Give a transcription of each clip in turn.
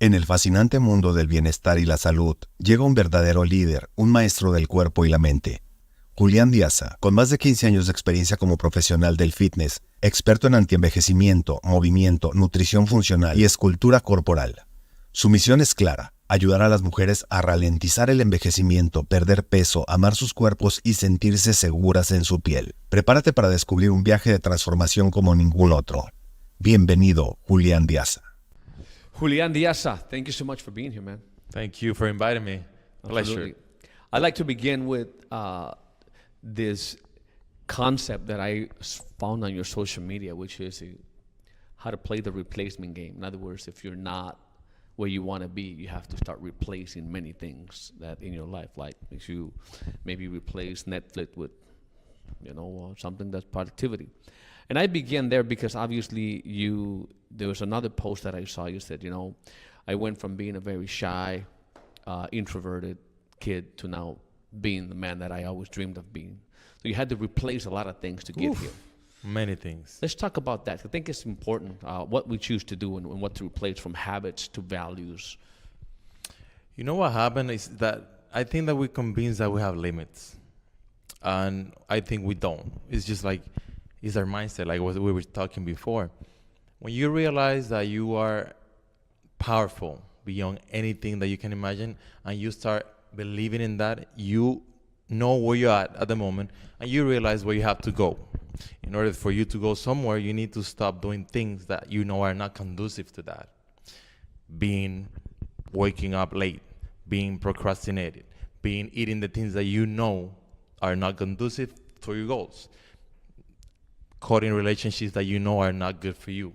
En el fascinante mundo del bienestar y la salud, llega un verdadero líder, un maestro del cuerpo y la mente. Julian Diasa, con más de 15 años de experiencia como profesional del fitness, experto en antienvejecimiento, movimiento, nutrición funcional y escultura corporal. Su misión es clara: ayudar a las mujeres a ralentizar el envejecimiento, perder peso, amar sus cuerpos y sentirse seguras en su piel. Prepárate para descubrir un viaje de transformación como ningún otro. Bienvenido, Julian Diasa. Julian Diasa, thank you so much for being here, man. Thank you for inviting me. Pleasure. Absolutely. I'd like to begin with this concept that I found on your social media, which is how to play the replacement game. In other words, if you're not where you want to be, you have to start replacing many things that in your life, like if you maybe replace Netflix with, something that's productivity. And I began there because obviously there was another post that I saw. You said, I went from being a very shy, introverted kid to now being the man that I always dreamed of being. So you had to replace a lot of things to get here. Many things. Let's talk about that. I think it's important what we choose to do and what to replace, from habits to values. You know what happened is that I think that we're convinced that we have limits. And I think we don't. It's just like, it's our mindset, like what we were talking before. When you realize that you are powerful beyond anything that you can imagine, and you start believing in that, you know where you're at the moment, and you realize where you have to go. In order for you to go somewhere, you need to stop doing things that you know are not conducive to that. Waking up late, being procrastinated, eating the things that you know are not conducive to your goals. Cutting relationships that you know are not good for you.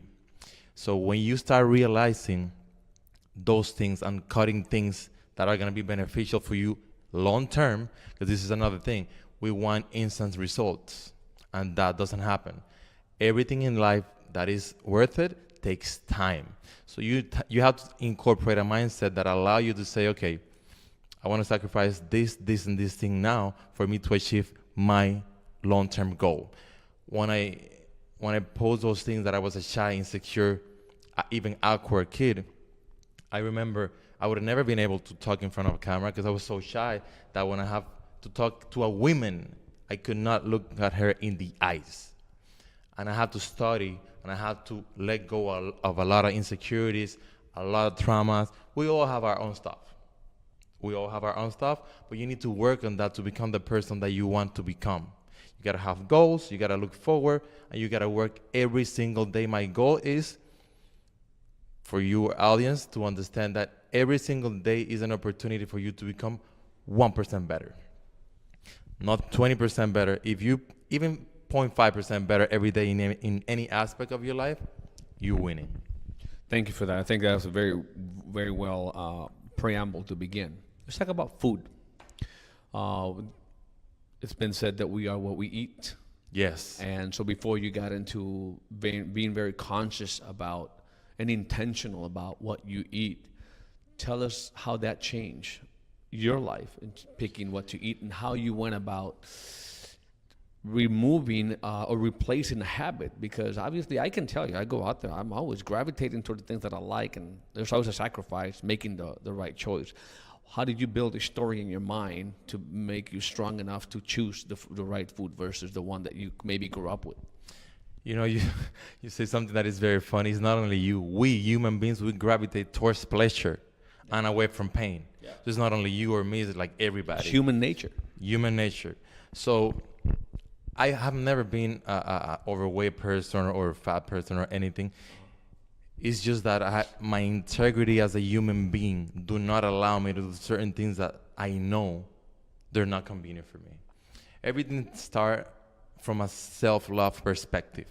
So when you start realizing those things and cutting things that are going to be beneficial for you long term, because this is another thing, we want instant results, and that doesn't happen. Everything in life that is worth it takes time. So you have to incorporate a mindset that allow you to say, okay, I want to sacrifice this, and this thing now for me to achieve my long-term goal. When I post those things that I was a shy, insecure, even awkward kid, I remember I would have never been able to talk in front of a camera because I was so shy that when I have to talk to a woman, I could not look at her in the eyes. And I had to study, and I had to let go of a lot of insecurities, a lot of traumas. We all have our own stuff. But you need to work on that to become the person that you want to become. You gotta have goals, you gotta look forward, and you gotta work every single day. My goal is for your audience to understand that every single day is an opportunity for you to become 1% better. Not 20% better. If you even 0.5% better every day in any aspect of your life, you're winning. Thank you for that. I think that was a very, very well preamble to begin. Let's talk about food. It's been said that we are what we eat. Yes. And so before you got into being very conscious about and intentional about what you eat, tell us how that changed your life in picking what to eat and how you went about removing or replacing a habit. Because obviously I can tell you, I go out there, I'm always gravitating toward the things that I like, and there's always a sacrifice making the right choice. How did you build a story in your mind to make you strong enough to choose the right food versus the one that you maybe grew up with? You say something that is very funny. It's not only you. We human beings, we gravitate towards pleasure and away from pain. Yeah. So it's not only you or me, it's like everybody. It's human nature. Human nature. So I have never been a overweight person or a fat person or anything. It's just that my integrity as a human being do not allow me to do certain things that I know they're not convenient for me. Everything starts from a self-love perspective.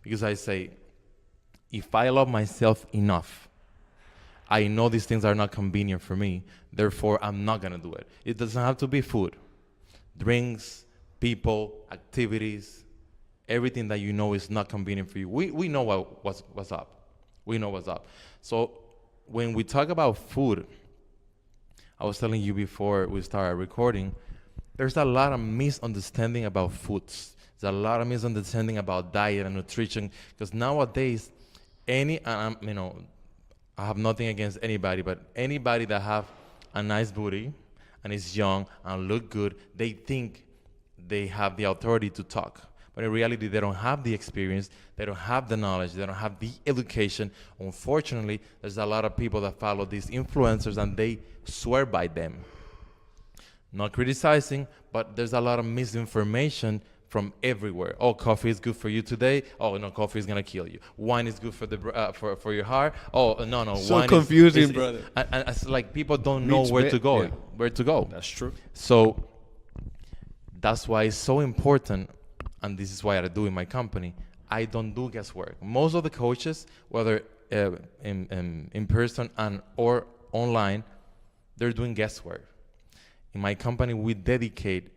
Because I say, if I love myself enough, I know these things are not convenient for me, therefore I'm not going to do it. It doesn't have to be food. Drinks, people, activities, everything that you know is not convenient for you. We know what's up. We know what's up. So when we talk about food, I was telling you before we started recording, there's a lot of misunderstanding about foods. There's a lot of misunderstanding about diet and nutrition, because nowadays, I have nothing against anybody, but anybody that have a nice booty and is young and look good, they think they have the authority to talk. But in reality, they don't have the experience, they don't have the knowledge, they don't have the education. Unfortunately, there's a lot of people that follow these influencers and they swear by them. Not criticizing, but there's a lot of misinformation from everywhere. Oh, coffee is good for you today. Oh, no, coffee is gonna kill you. Wine is good for the for your heart. Oh, no, So wine confusing, is brother. and it's like people don't know Meets where bit, to go. yeah. Where to go. That's true. So that's why it's so important, and this is why I do in my company. I don't do guesswork. Most of the coaches, whether in person and or online, they're doing guesswork. In my company, we dedicate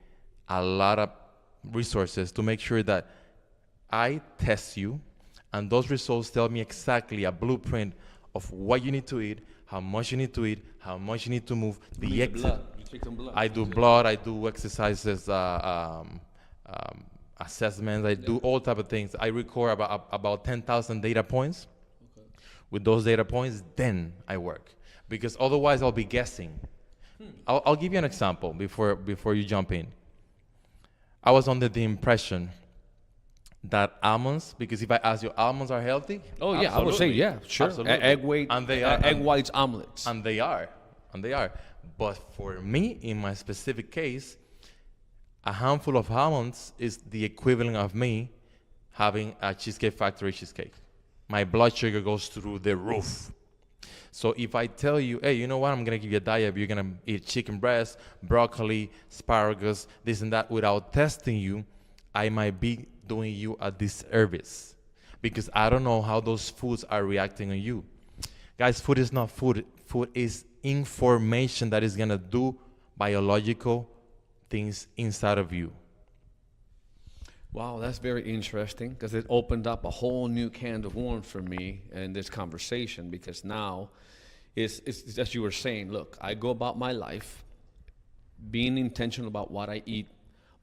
a lot of resources to make sure that I test you, and those results tell me exactly a blueprint of what you need to eat, how much you need to eat, how much you need to move, the blood. You take some blood. I do blood, I do exercises, assessments, I do all type of things. I record about 10,000 data points. Okay. With those data points, then I work, because otherwise I'll be guessing. I'll give you an example before you jump in. I was under the impression that almonds, because if I ask you, almonds are healthy? Oh yeah, I would say yeah, sure. Absolutely. Egg white, And they are. egg whites omelets. And they are. But for me, in my specific case, a handful of almonds is the equivalent of me having a Cheesecake Factory cheesecake. My blood sugar goes through the roof. So if I tell you, hey, you know what, I'm going to give you a diet, you're going to eat chicken breast, broccoli, asparagus, this and that, without testing you, I might be doing you a disservice, because I don't know how those foods are reacting on you. Guys, food is not food. Food is information that is going to do biological things inside of you. Wow, that's very interesting, because it opened up a whole new can of worms for me in this conversation, because now it's as you were saying, look, I go about my life being intentional about what I eat.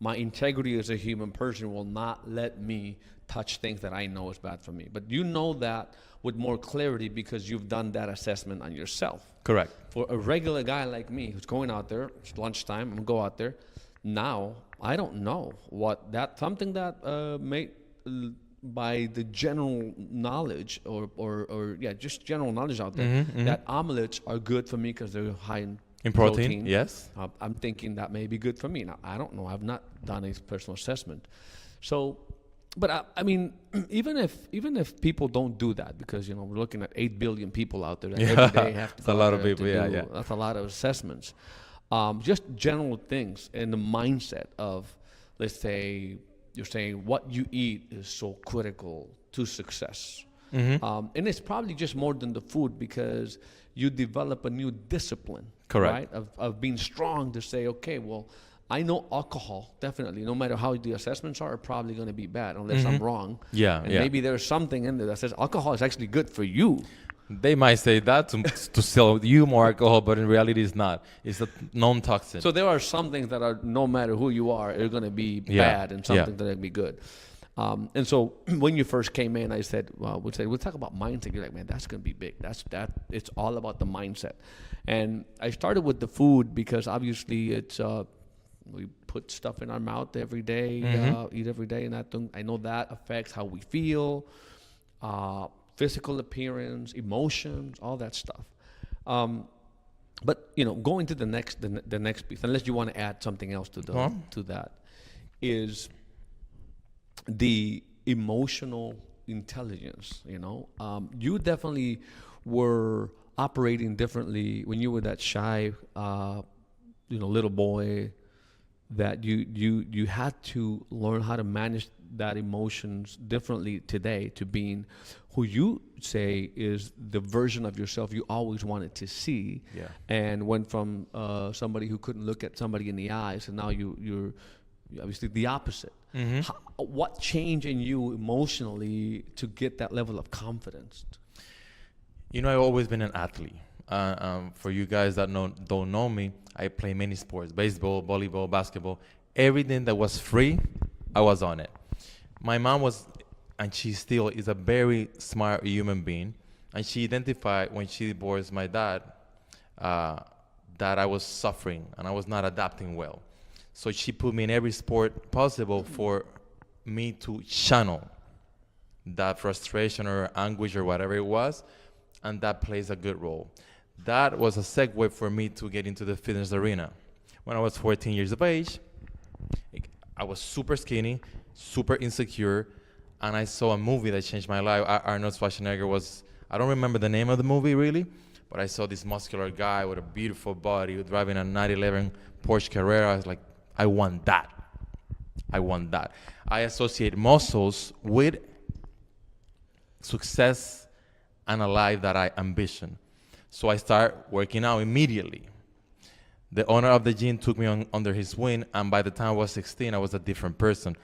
My integrity as a human person will not let me touch things that I know is bad for me. But you know that with more clarity because you've done that assessment on yourself. Correct. For a regular guy like me who's going out there, it's lunchtime, I'm gonna go out there. Now, I don't know what that, something that by the general knowledge or just general knowledge out there, that omelets are good for me because they're high in protein. Yes. I'm thinking that may be good for me. Now, I don't know. I've not done a personal assessment. So, but I mean, even if people don't do that, because, you know, we're looking at 8 billion people out there that every day have to That's a lot of people, That's a lot of assessments. Just general things in the mindset of, let's say, you're saying what you eat is so critical to success. And it's probably just more than the food, because you develop a new discipline, correct, right? Of being strong to say, okay, well, I know alcohol, definitely, no matter how the assessments are probably going to be bad unless I'm wrong. And maybe there's something in there that says alcohol is actually good for you. They might say that to sell you more alcohol, but in reality it's not. It's a non-toxin. So there are some things that are, no matter who you are, are going to be bad, and something that are going to be good. And so when you first came in, I said, well, we'll talk about mindset. You're like, man, that's going to be big. It's all about the mindset. And I started with the food because obviously it's, we put stuff in our mouth every day, eat every day. And I know that affects how we feel, physical appearance, emotions, all that stuff. But, you know, going to the next piece, unless you want to add something else to that, is the emotional intelligence. You know, you definitely were operating differently when you were that shy, little boy. That you had to learn how to manage that emotions differently today to being who you say is the version of yourself you always wanted to see, and went from somebody who couldn't look at somebody in the eyes, and now you're obviously the opposite. What changed in you emotionally to get that level of confidence? You know, I've always been an athlete. For you guys that don't know me, I play many sports: baseball, volleyball, basketball. Everything that was free, I was on it. My mom was, and she still is, a very smart human being. And she identified when she divorced my dad that I was suffering and I was not adapting well. So she put me in every sport possible for me to channel that frustration or anguish or whatever it was, and that plays a good role. That was a segue for me to get into the fitness arena. When I was 14 years of age, I was super skinny, super insecure, and I saw a movie that changed my life. Arnold Schwarzenegger was, I don't remember the name of the movie really, but I saw this muscular guy with a beautiful body driving a 911 Porsche Carrera. I was like, I want that. I want that. I associate muscles with success and a life that I ambition. So I start working out immediately. The owner of the gym took me under his wing, and by the time I was 16, I was a different person.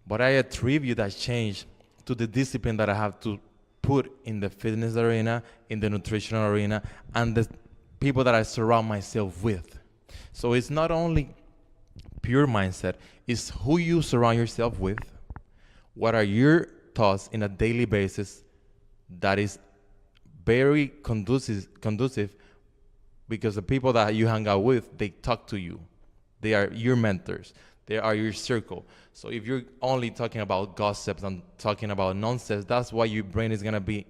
But I attribute that change to the discipline that I have to put in the fitness arena, in the nutritional arena, and the people that I surround myself with. So it's not only pure mindset, it's who you surround yourself with, what are your thoughts in a daily basis that is very conducive because the people that you hang out with, they talk to you. They are your mentors. They are your circle. So if you're only talking about gossips and talking about nonsense, that's why your brain is going to be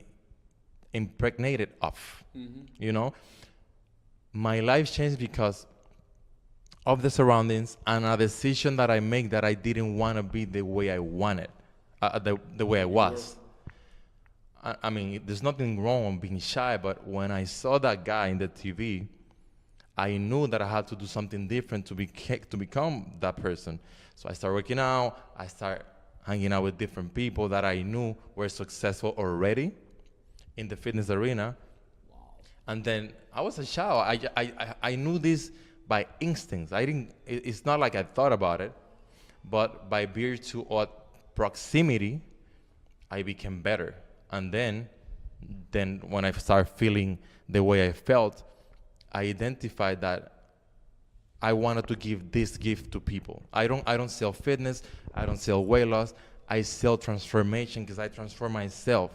impregnated of, you know? My life changed because of the surroundings and a decision that I make that I didn't want to be the way I wanted, the way I was. I mean, there's nothing wrong with being shy, but when I saw that guy in the TV, I knew that I had to do something different to become that person. So I started working out. I started hanging out with different people that I knew were successful already in the fitness arena. Wow. And then I was a child. I knew this by instincts. It's not like I thought about it, but by virtue of proximity, I became better. And then when I started feeling the way I felt, I identified that I wanted to give this gift to people. I don't sell fitness. I don't sell weight loss. I sell transformation because I transform myself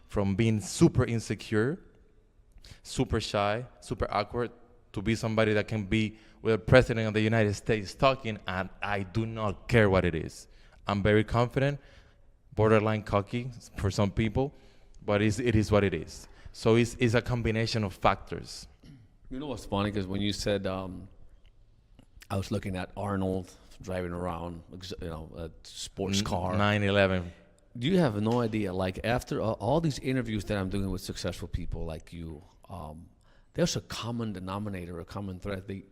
from being super insecure, super shy, super awkward, to be somebody that can be with the president of the United States talking, and I do not care what it is. I'm very confident, borderline cocky for some people, but it is what it is. So it's a combination of factors. You know what's funny? Because when you said, I was looking at Arnold driving around, a sports car. 911. You have no idea. Like after all these interviews that I'm doing with successful people like you, there's a common denominator, a common thread. They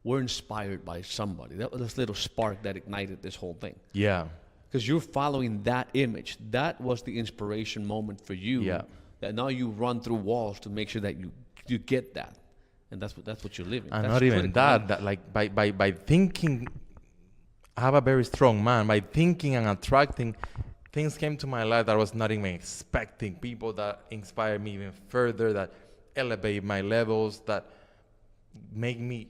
were inspired by somebody. That was this little spark that ignited this whole thing. Yeah. Because you're following that image. That was the inspiration moment for you. Yeah. That now you run through walls to make sure that you get that. And that's what you're living. And that's not even that like by thinking, I have a very strong mind. By thinking and attracting, things came to my life that I was not even expecting. People that inspire me even further, that elevate my levels, that make me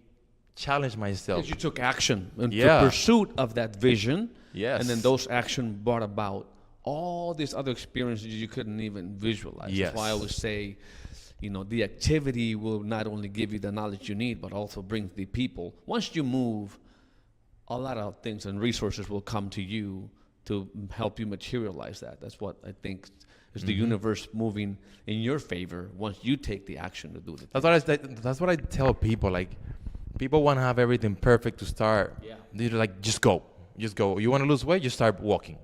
challenge myself. Because you took action in Yeah. pursuit of that vision. Yes. And then those actions brought about all these other experiences you couldn't even visualize. Yes. That's why I always say, the activity will not only give you the knowledge you need, but also bring the people. Once you move, a lot of things and resources will come to you to help you materialize that. That's what I think is the universe moving in your favor once you take the action to do it. That's what I tell people. Like, people want to have everything perfect to start. Yeah. They're like, just go. You want to lose weight? Just start walking.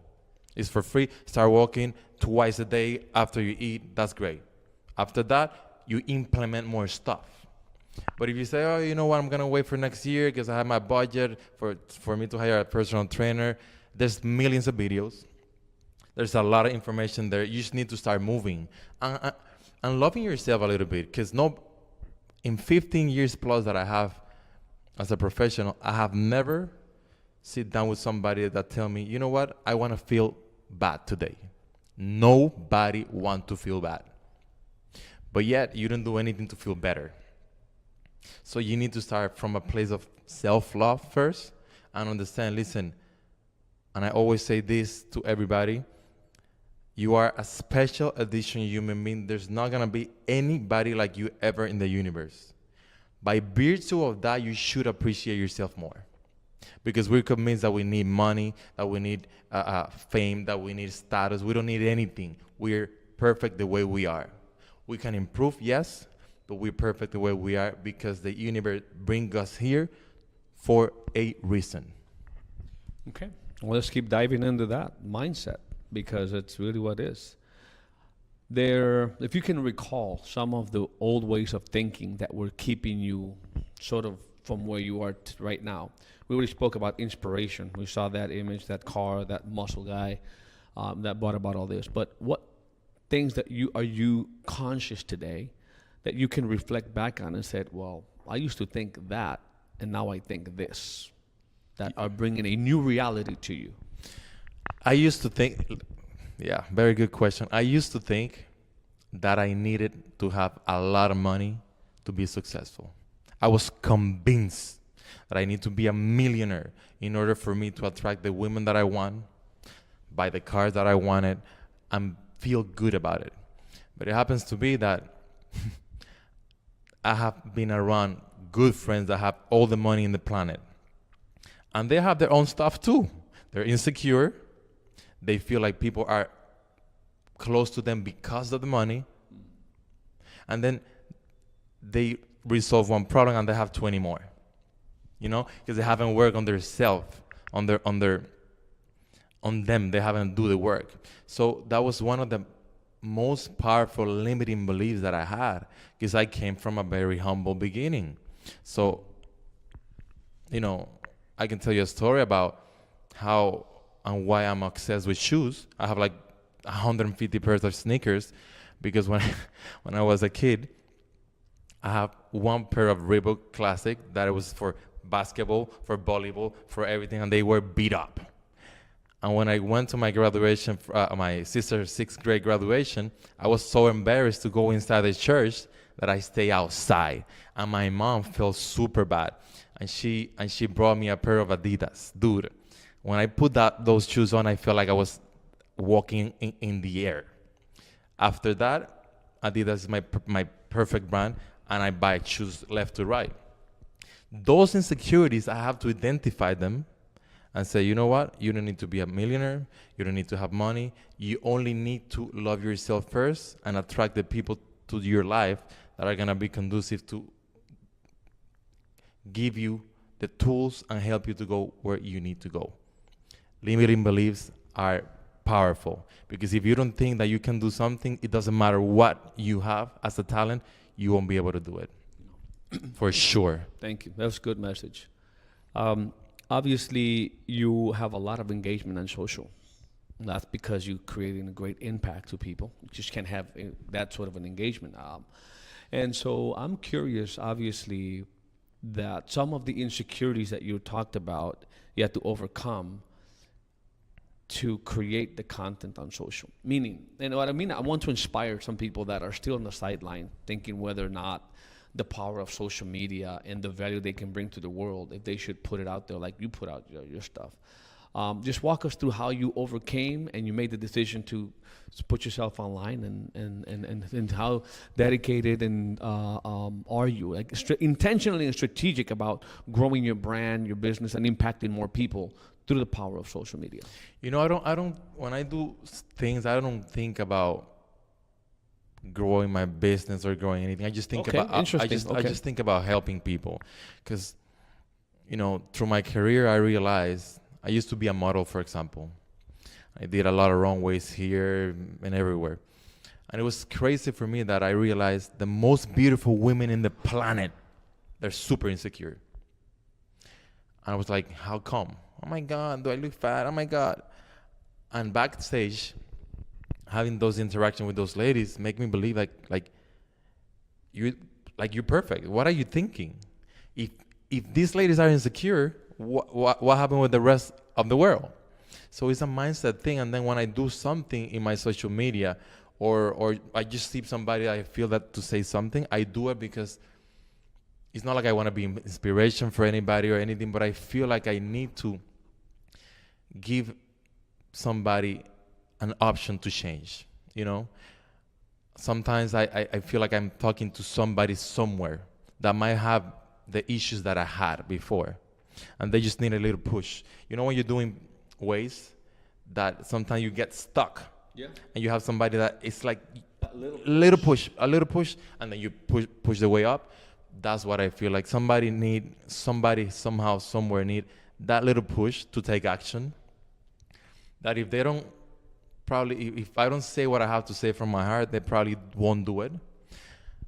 It's for free. Start walking twice a day after you eat. That's great. After that, you implement more stuff. But if you say, oh, you know what, I'm going to wait for next year because I have my budget for me to hire a personal trainer, there's millions of videos. There's a lot of information there. You just need to start moving. And loving yourself a little bit, because in 15 years plus that I have as a professional, I have never sit down with somebody that tell me, you know what, I want to feel bad today. Nobody want to feel bad. But yet, you don't do anything to feel better. So you need to start from a place of self-love first and understand, listen, and I always say this to everybody, You are a special edition human being. There's not gonna be anybody like you ever in the universe. By virtue of that, you should appreciate yourself more. Because we're convinced that we need money, that we need fame, that we need status. We don't need anything. We're perfect the way we are. We can improve, yes, but we're perfect the way we are because the universe brings us here for a reason. Okay. Well, let's keep diving into that mindset because it's really what it is. If you can recall some of the old ways of thinking that were keeping you sort of from where you are right now. We already spoke about inspiration. We saw that image, that car, that muscle guy that brought about all this. But what things that you conscious today that you can reflect back on and said, well, I used to think that, and now I think this, that are bringing a new reality to you? I used to think, yeah, very good question. I used to think that I needed to have a lot of money to be successful. I was convinced that I need to be a millionaire in order for me to attract the women that I want, buy the cars that I wanted, and feel good about it. But it happens to be that I have been around good friends that have all the money in the planet. And they have their own stuff too. They're insecure. They feel like people are close to them because of the money. And then they resolve one problem and they have 20 more. You know, because they haven't worked on their self, on them. They haven't do the work. So that was one of the most powerful limiting beliefs that I had, because I came from a very humble beginning. So, you know, I can tell you a story about how and why I'm obsessed with shoes. I have like 150 pairs of sneakers because when I was a kid, I have one pair of Reebok Classic that it was for basketball, for volleyball, for everything, and they were beat up. And when I went to my graduation, my sister's 6th grade graduation, I was so embarrassed to go inside the church that I stay outside. And my mom felt super bad. And she brought me a pair of Adidas. Dude, when I put those shoes on, I felt like I was walking in the air. After that, Adidas is my perfect brand, and I buy shoes left to right. Those insecurities, I have to identify them and say, you know what? You don't need to be a millionaire. You don't need to have money. You only need to love yourself first and attract the people to your life that are going to be conducive to give you the tools and help you to go where you need to go. Limiting beliefs are powerful because if you don't think that you can do something, it doesn't matter what you have as a talent, you won't be able to do it. For sure. Thank you. That was a good message. Obviously, you have a lot of engagement on social. That's because you're creating a great impact to people. You just can't have that sort of an engagement. And so I'm curious, obviously, that some of the insecurities that you talked about, you have to overcome to create the content on social. Meaning, and what I mean, I want to inspire some people that are still on the sideline thinking whether or not the power of social media and the value they can bring to the world, if they should put it out there like you put out your stuff. Just walk us through how you overcame and you made the decision to put yourself online and how dedicated and are you, like intentionally and strategic about growing your brand, your business, and impacting more people through the power of social media. You know, I don't when I do things, I don't think about growing my business or growing anything. I just think I just think about helping people, because you know, through my career I realized I used to be a model, for example. I did a lot of wrong ways here and everywhere, and it was crazy for me that I realized the most beautiful women in the planet, they're super insecure. And I was like, how come? Oh my God, do I look fat? Oh my God. And backstage, having those interactions with those ladies make me believe like you're perfect. What are you thinking? If these ladies are insecure, what happened with the rest of the world? So it's a mindset thing. And then when I do something in my social media, or I just see somebody, I feel that to say something, I do it because it's not like I want to be inspiration for anybody or anything, but I feel like I need to give somebody an option to change, you know? Sometimes I feel like I'm talking to somebody somewhere that might have the issues that I had before, and they just need a little push. You know, when you're doing ways that sometimes you get stuck, and you have somebody that it's like a little push, and then you push the way up. That's what I feel like. Somebody somehow, somewhere need that little push to take action. That if they don't, probably, if I don't say what I have to say from my heart, they probably won't do it.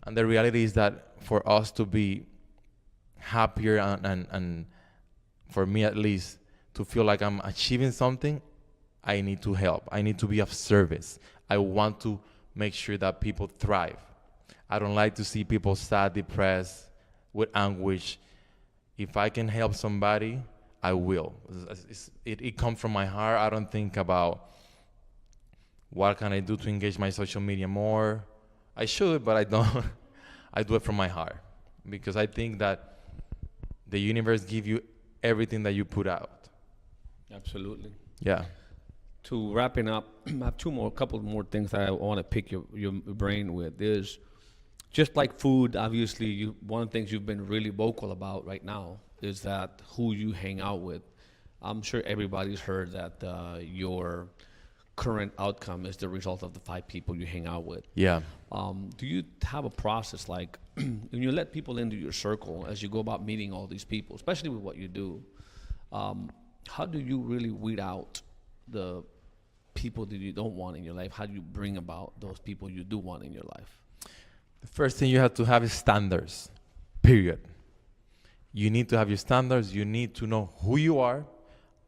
And the reality is that for us to be happier and for me at least, to feel like I'm achieving something, I need to help. I need to be of service. I want to make sure that people thrive. I don't like to see people sad, depressed, with anguish. If I can help somebody, I will. It comes from my heart. I don't think about what can I do to engage my social media more. I should, but I don't. I do it from my heart because I think that the universe gives you everything that you put out. Absolutely. Yeah. To wrapping up, I have couple more things that I want to pick your brain with. Is just like food, obviously, one of the things you've been really vocal about right now is that who you hang out with. I'm sure everybody's heard that your current outcome is the result of the 5 people you hang out with. Yeah. Do you have a process like when you let people into your circle as you go about meeting all these people, especially with what you do? How do you really weed out the people that you don't want in your life? How do you bring about those people you do want in your life? The first thing you have to have is standards, period. You need to have your standards. You need to know who you are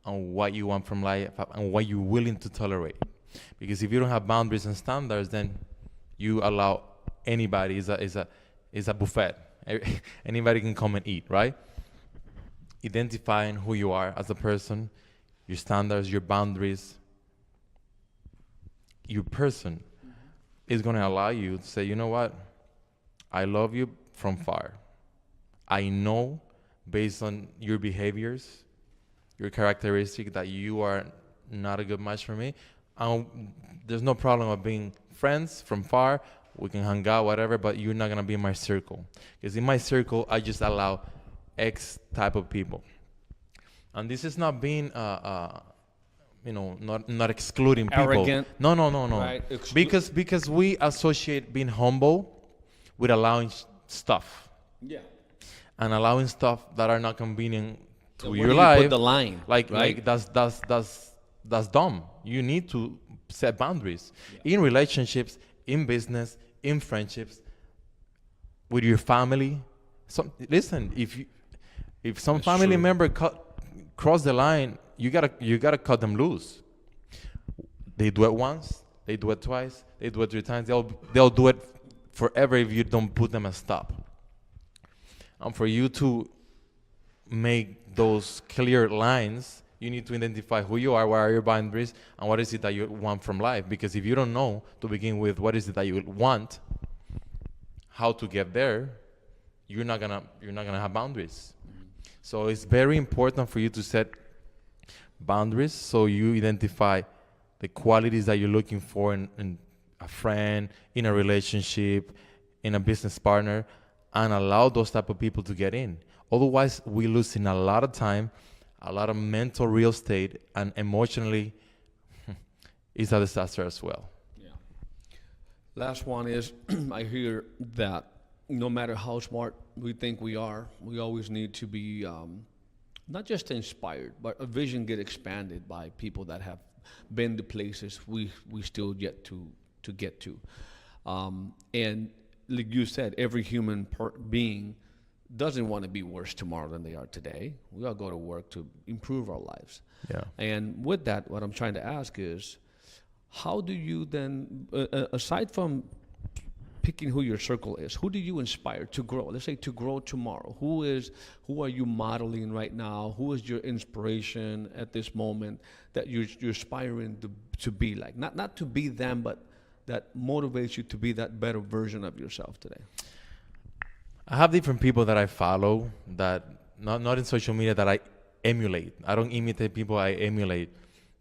and what you want from life and what you're willing to tolerate. Because if you don't have boundaries and standards, then you allow anybody, is a buffet. Anybody can come and eat, right? Identifying who you are as a person, your standards, your boundaries, your person is going to allow you to say, you know what? I love you from far. I know based on your behaviors, your characteristic, that you are not a good match for me. There's no problem of being friends from far. We can hang out, whatever, but you're not going to be in my circle. Because in my circle, I just allow X type of people. And this is not being, not excluding people. Arrogant. No. Right. Because we associate being humble with allowing stuff. Yeah. And allowing stuff that are not convenient to Where your do you life. put the line, like right? that's dumb. You need to set boundaries in relationships, in business, in friendships, with your family. Listen, if some That's family true. member cross the line, you gotta cut them loose. They do it once, they do it twice, they do it 3 times. They'll do it forever if you don't put them a stop. And for you to make those clear lines, you need to identify who you are, what are your boundaries, and what is it that you want from life. Because if you don't know to begin with what is it that you want, how to get there, you're not gonna have boundaries. So it's very important for you to set boundaries so you identify the qualities that you're looking for in a friend, in a relationship, in a business partner, and allow those type of people to get in. Otherwise, we're losing a lot of time, a lot of mental real estate, and emotionally, it's a disaster as well. Yeah. Last one is, I hear that no matter how smart we think we are, we always need to be not just inspired, but a vision get expanded by people that have been to places we still yet to get to. And like you said, every human being doesn't want to be worse tomorrow than they are today. We all go to work to improve our lives. Yeah. And with that, what I'm trying to ask is, how do you then, aside from picking who your circle is, who do you inspire to grow? Let's say to grow tomorrow. Who are you modeling right now? Who is your inspiration at this moment that you're aspiring to be like? Not to be them, but that motivates you to be that better version of yourself today. I have different people that I follow that not in social media that I emulate. I don't imitate people, I emulate,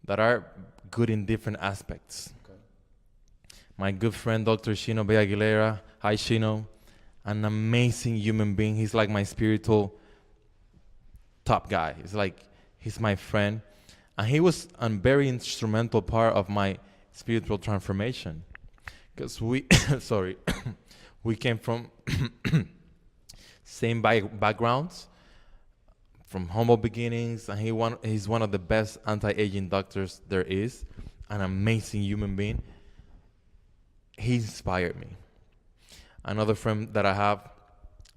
that are good in different aspects. My good friend, Dr. Shino B. Aguilera. Hi, Shino. An amazing human being. He's like my spiritual top guy. He's my friend. And he was a very instrumental part of my spiritual transformation. Because we, sorry, we came from same backgrounds, from humble beginnings, and he's one of the best anti-aging doctors there is, an amazing human being. He inspired me. Another friend that I have,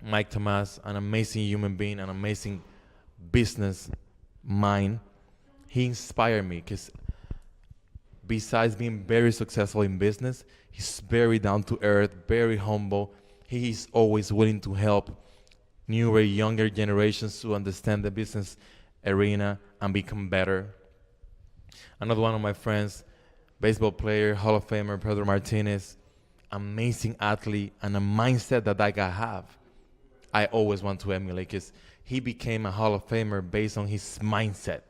Mike Tomas, an amazing human being, an amazing business mind. He inspired me because besides being very successful in business, he's very down to earth, very humble. He is always willing to help newer, younger generations to understand the business arena and become better. Another one of my friends, baseball player, Hall of Famer, Pedro Martinez, amazing athlete, and a mindset that guy have. I always want to emulate because he became a Hall of Famer based on his mindset.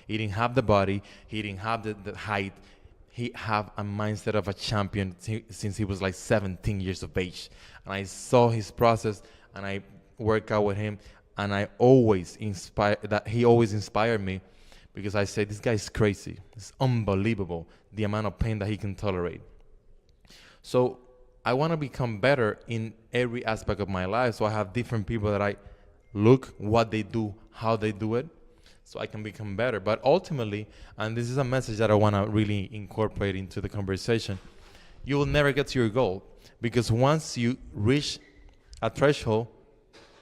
He didn't have the body, he didn't have the height. He had a mindset of a champion since he was like 17 years of age. And I saw his process, and I work out with him, and I always he always inspired me, because I say, this guy is crazy. It's unbelievable the amount of pain that he can tolerate. So I want to become better in every aspect of my life. So I have different people that I look, what they do, how they do it, so I can become better. But ultimately, and this is a message that I want to really incorporate into the conversation, you will never get to your goal, because once you reach a threshold,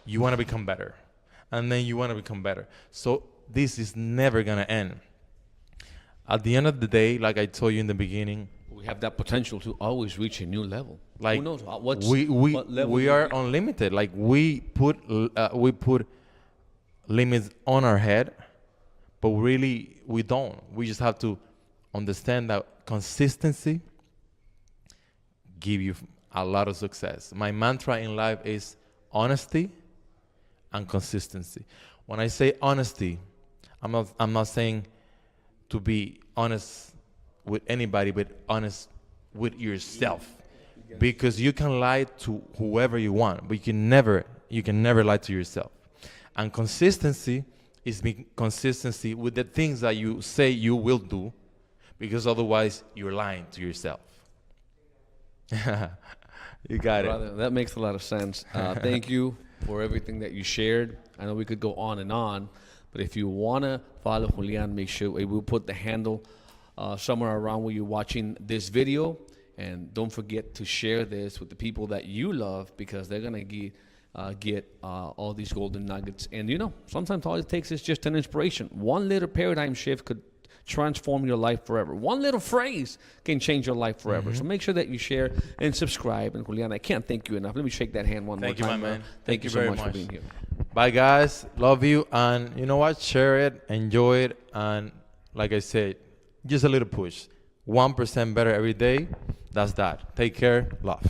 you want to become better, and then you want to become better. So this is never going to end. At the end of the day, like I told you in the beginning, we have that potential to always reach a new level. Like, who knows what level we are unlimited. Like we put limits on our head, but really we don't. We just have to understand that consistency give you a lot of success. My mantra in life is honesty and consistency. When I say honesty, I'm not saying to be honest with anybody, but honest with yourself. Because you can lie to whoever you want, but you can never lie to yourself. And consistency is being consistency with the things that you say you will do, because otherwise you're lying to yourself. You got Brother, it. that makes a lot of sense. Thank you for everything that you shared. I know we could go on and on, but if you want to follow Julian, make sure we'll put the handle somewhere around where you're watching this video. And don't forget to share this with the people that you love, because they're going to get all these golden nuggets. And, you know, sometimes all it takes is just an inspiration. One little paradigm shift could transform your life forever. One little phrase can change your life forever. So make sure that you share and subscribe. And, Julian, I can't thank you enough. Let me shake that hand one more time. Thank you, my man. Thank you so very much for being here. Bye, guys. Love you. And you know what? Share it. Enjoy it. And like I said, just a little push. 1% better every day. That's that. Take care. Love.